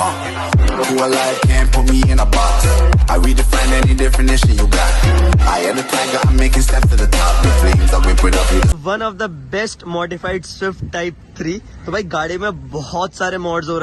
To a life can't put me in a box. I redefine any definition you got. I am the tiger, I'm making steps to the top. The flames I whip it up. One of the best modified Swift Type 3. तो भाई गाड़ी में बहुत सारे mods हो रहे हैं.